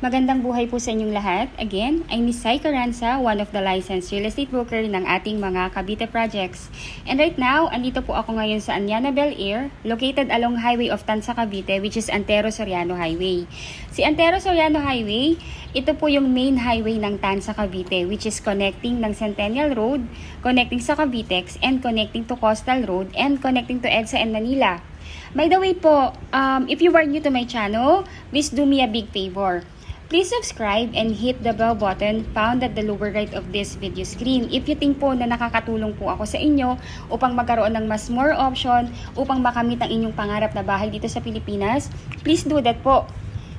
Magandang buhay po sa inyong lahat. Again, I'm Miss Sai Caranza, one of the licensed real estate broker ng ating mga Cavite projects. And right now, andito po ako ngayon sa Anyana Bel Air, located along Highway of Tanza, Cavite, which is Antero Soriano Highway. Si Antero Soriano Highway, ito po yung main highway ng Tanza, Cavite, which is connecting ng Centennial Road, connecting sa Cavitex, and connecting to Coastal Road, and connecting to EDSA and Manila. By the way po, if you are new to my channel, please do me a big favor. Please subscribe and hit the bell button found at the lower right of this video screen if you think po na nakakatulong po ako sa inyo upang magkaroon ng mas more option upang makamit ang inyong pangarap na bahay dito sa Pilipinas. Please do that po.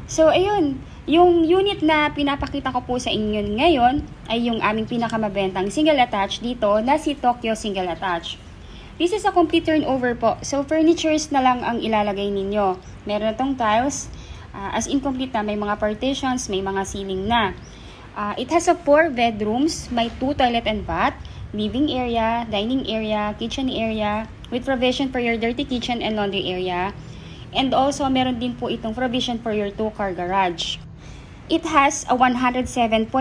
So ayun, yung unit na pinapakita ko po sa inyo ngayon ay yung aming pinakamabentang single attached dito na si Tokyo Single Attached. This is a complete turnover po. So furnitures na lang ang ilalagay ninyo. Meron na tong tiles. As incomplete na, may mga partitions, may mga ceiling na. It has 4 bedrooms, may 2 toilet and bath, living area, dining area, kitchen area, with provision for your dirty kitchen and laundry area. And also, meron din po itong provision for your 2-car garage. It has a 107.35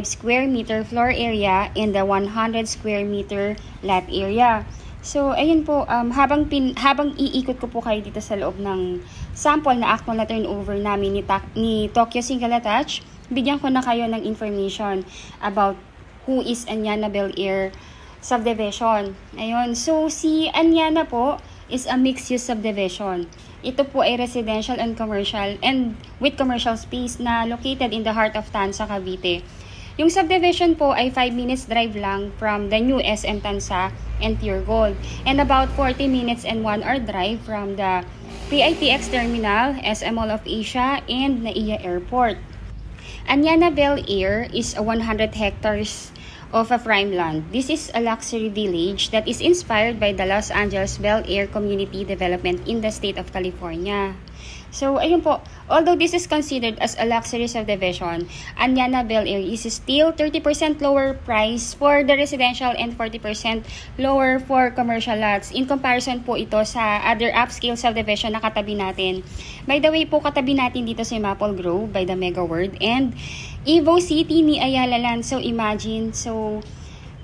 square meter floor area and a 100 square meter lot area. So, ayun po, habang iikot ko po kayo dito sa loob ng sample na actual na turnover namin ni Tokyo Single Attached, bigyan ko na kayo ng information about who is Anyana Bel Air subdivision. Ayun, so si Anyana po is a mixed-use subdivision. Ito po ay residential and commercial and with commercial space na located in the heart of Tanza, Cavite. Yung subdivision po ay 5 minutes drive lang from the new SM Tanza and Pure Gold, and about 40 minutes and 1 hour drive from the PITX Terminal, SM Mall of Asia, and NAIA Airport. Anyana Bel Air is a 100 hectares of a prime land. This is a luxury village that is inspired by the Los Angeles Bel Air Community Development in the state of California. So, ayun po, although this is considered as a luxury subdivision, Anyana Bel Air is still 30% lower price for the residential and 40% lower for commercial lots. In comparison po ito sa other upscale subdivision na katabi natin. By the way po, katabi natin dito si Maple Grove by the Mega World and Evo City ni Ayala Land. So, imagine, so,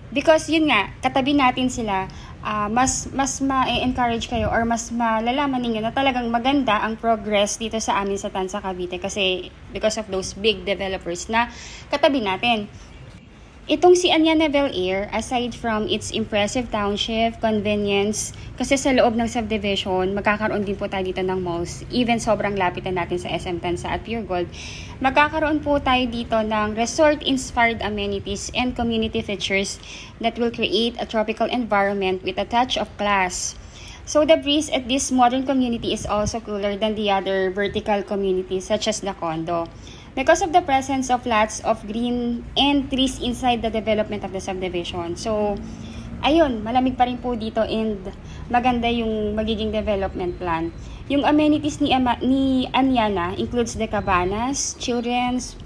because yun nga, katabi natin sila, mas ma-encourage kayo or mas malalaman ninyo na talagang maganda ang progress dito sa amin sa Tanza, Cavite kasi because of those big developers na katabi natin. Itong si Anyana Bel Air, aside from its impressive township, convenience, kasi sa loob ng subdivision, magkakaroon din po tayo dito ng malls. Even sobrang lapit na natin sa SM Tanza at Pure Gold. Magkakaroon po tayo dito ng resort-inspired amenities and community features that will create a tropical environment with a touch of class. So the breeze at this modern community is also cooler than the other vertical communities such as the condo, because of the presence of lots of green and trees inside the development of the subdivision. So, ayun, malamig pa rin po dito and maganda yung magiging development plan. Yung amenities ni Anyana includes the cabanas, children's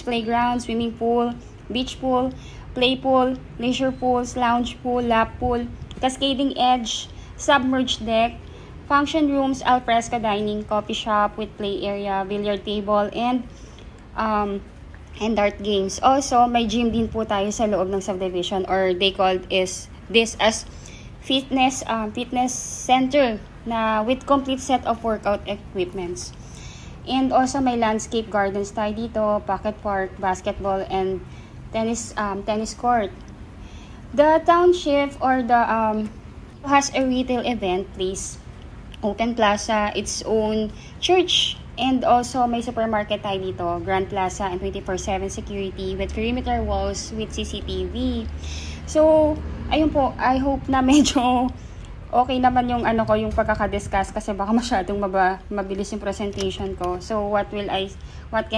playground, swimming pool, beach pool, play pool, leisure pools, lounge pool, lap pool, cascading edge, submerged deck, function rooms, alfresco dining, coffee shop with play area, billiard table, and dart games. Also, may gym din po tayo sa loob ng subdivision, or they called this as fitness center na with complete set of workout equipments. And also may landscape gardens tayo dito, pocket park, basketball, and tennis court. The township or the has a retail event place, open plaza, its own church, and also may supermarket tayo dito, Grand Plaza, and 24/7 security with perimeter walls with CCTV. So, ayun po, I hope na medyo okay naman yung yung pagkaka-discuss kasi baka masyadong mabilis yung presentation ko. So, what can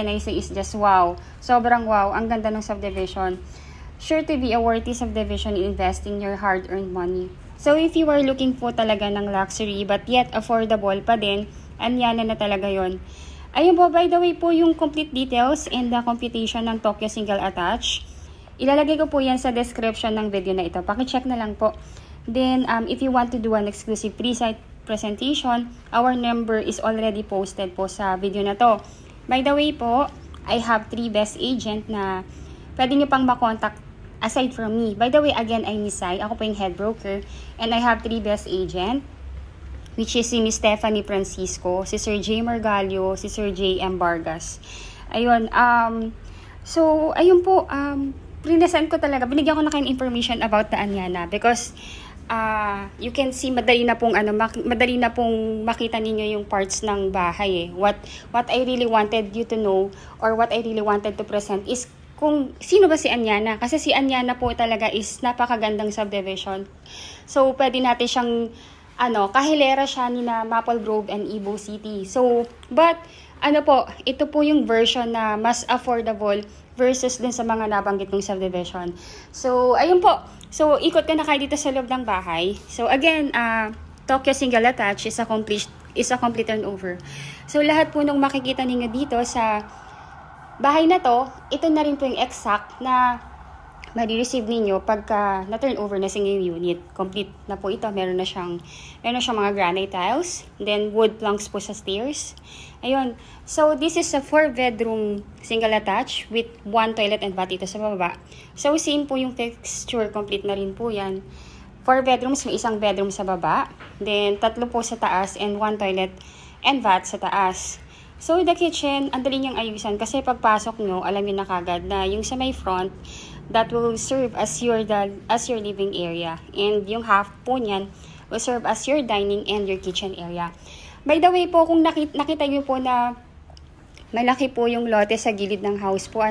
I say is just wow. Sobrang wow, ang ganda ng subdivision. Sure to be a worthy subdivision in investing your hard-earned money. So, if you are looking po talaga ng luxury but yet affordable pa din, Anyana na talaga yon. Ayun po, by the way po, yung complete details and the computation ng Tokyo Single Attached, ilalagay ko po yan sa description ng video na ito. Pakicheck na lang po. Then, if you want to do an exclusive pre-site presentation, our number is already posted po sa video na to. By the way po, I have 3 best agent na pwede nyo pang makontakt aside from me. By the way, again, I'm Miss Sai. Ako po yung head broker. And I have 3 best agent, which is si Miss Stephanie Francisco, si Sir J. Margalio, si Sir J. M. Vargas. Ayun, so, ayun po, prinesent ko talaga, binigyan ko na kayong information about the Anyana because you can see madali na pong makita ninyo yung parts ng bahay eh. What I really wanted you to know or what I really wanted to present is kung sino ba si Anyana. Kasi si Anyana po talaga is napakagandang subdivision. So, pwede natin siyang kahilera siya ni na Maple Grove and Ibo City. So, but, ito po yung version na mas affordable versus dun sa mga nabanggit kong subdivision. So, ayun po. So, ikot ka na kayo dito sa loob ng bahay. So, again, Tokyo Single Attached is a complete turnover. So, lahat po nung makikita ninyo dito sa bahay na to, ito na rin po yung exact na ma-receive ninyo pagka na-turn over na sa inyong unit. Complete na po ito. Meron na siyang mga granite tiles. Then, wood planks po sa stairs. Ayun. So, this is a 4-bedroom single attached with 1 toilet and bath dito sa baba. So, same po yung texture. Complete na rin po yan. 4 bedrooms, may isang bedroom sa baba. Then, 3 po sa taas and 1 toilet and bath sa taas. So, the kitchen, ang dali niyang ayusan kasi pagpasok nyo, alam niyo na kagad na yung sa may front, that will serve as your living area. And yung half po niyan will serve as your dining and your kitchen area. By the way po, kung nakita niyo po na malaki po yung lote sa gilid ng house po,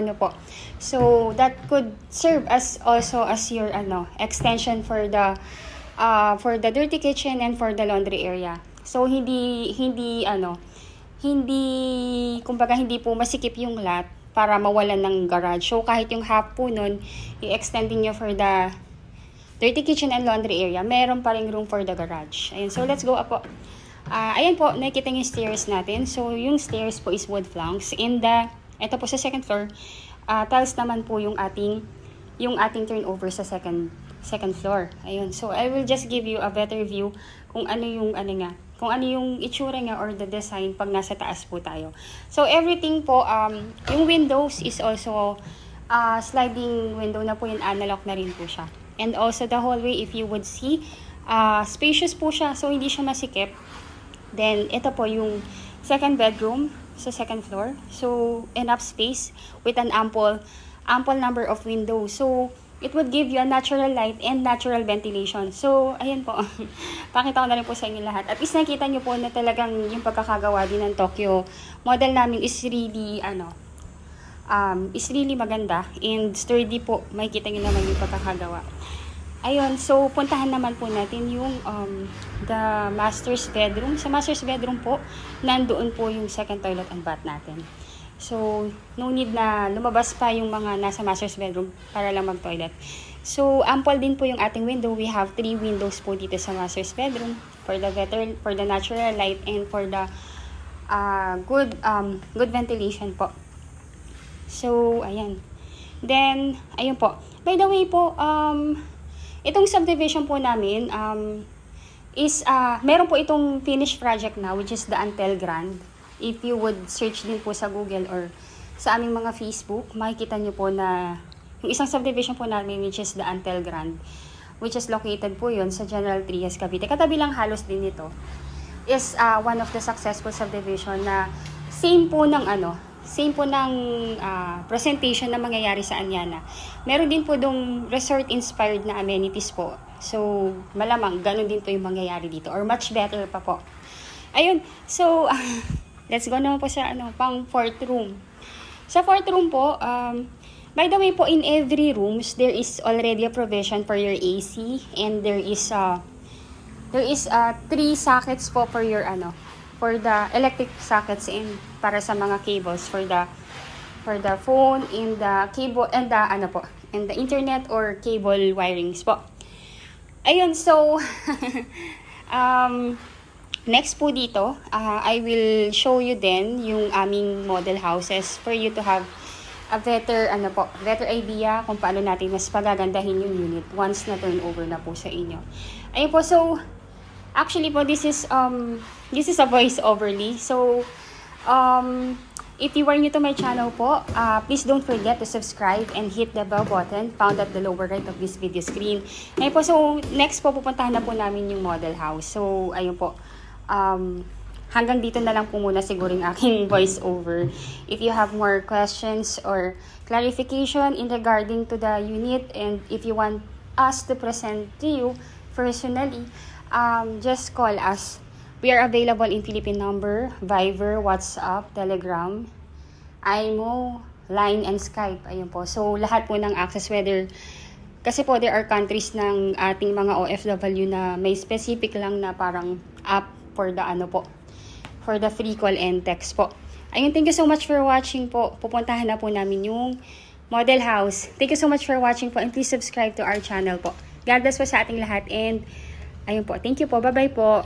so that could serve as also as your extension for the dirty kitchen and for the laundry area. So hindi po masikip yung lot para mawalan ng garage. So, kahit yung half po nun, i-extending nyo for the dirty kitchen and laundry area, meron pa rin room for the garage. Ayun, so let's go up po. Ayan po, nakikita yung stairs natin. So, yung stairs po is wood planks. Ito po sa second floor, tiles naman po yung ating turnover sa second floor. Ayun, so I will just give you a better view kung ano yung itsura nga or the design pag nasa taas po tayo. So, everything po, yung windows is also sliding window na po, yung analog na rin po siya. And also, the hallway, if you would see, spacious po siya, so hindi siya masikip. Then, ito po yung second bedroom sa second floor. So, enough space with an ample number of windows. So, it would give you a natural light and natural ventilation. So, ayan po. Pakita ko na rin po sa inyo lahat. At least nakita nyo po na talagang yung pagkakagawa din ng Tokyo model namin is really, maganda. And sturdy po. Makikita nyo naman yung pagkakagawa. Ayun, so puntahan naman po natin yung the master's bedroom. Sa master's bedroom po, nandoon po yung second toilet and bath natin. So, no need na lumabas pa yung mga nasa master's bedroom para lang mag-toilet. So, ample din po yung ating window. We have 3 windows po dito sa master's bedroom for the natural light and for the good ventilation po. So, ayan. Then, ayun po. By the way po, itong subdivision po namin is meron po itong finished project na, which is the Antel Grand. If you would search din po sa Google or sa aming mga Facebook, makikita nyo po na yung isang subdivision po namin, which is the Antel Grand, which is located po yun sa General Trias, Cavite. Katabi lang halos din ito. Is one of the successful subdivision na same po ng presentation na mangyayari sa Anyana. Meron din po dong resort-inspired na amenities po. So, malamang ganun din po yung mangyayari dito or much better pa po. Ayun, so let's go naman po sa pang fourth room. Sa fourth room po, by the way po, in every rooms, there is already a provision for your AC and there is 3 sockets po for your for the electric sockets and para sa mga cables for the phone and the cable and the internet or cable wirings po. Ayun, so next po dito, I will show you then yung aming model houses for you to have a better idea kung paano natin mas pagagandahin yung unit once na turnover na po sa inyo. Ayun po, so actually po this is a voice overly. So If you are new to my channel po, please don't forget to subscribe and hit the bell button found at the lower right of this video screen. Ngayon po, so next po pupuntahan na po namin yung model house. So ayun po, hanggang dito na lang po muna siguro yung aking voice over. If you have more questions or clarification in regarding to the unit, and if you want us to present to you personally, just call us. We are available in Philippine number, Viber, WhatsApp, Telegram, IMO, Line, and Skype. Ayun po. So, lahat po ng access, whether, kasi po there are countries ng ating mga OFW na may specific lang na parang app for the for the free call and text po. Ayun, thank you so much for watching po. Pupuntahan na po namin yung model house. Thank you so much for watching po, and please subscribe to our channel po. God bless po sa ating lahat, and ayun po. Thank you po. Bye-bye po.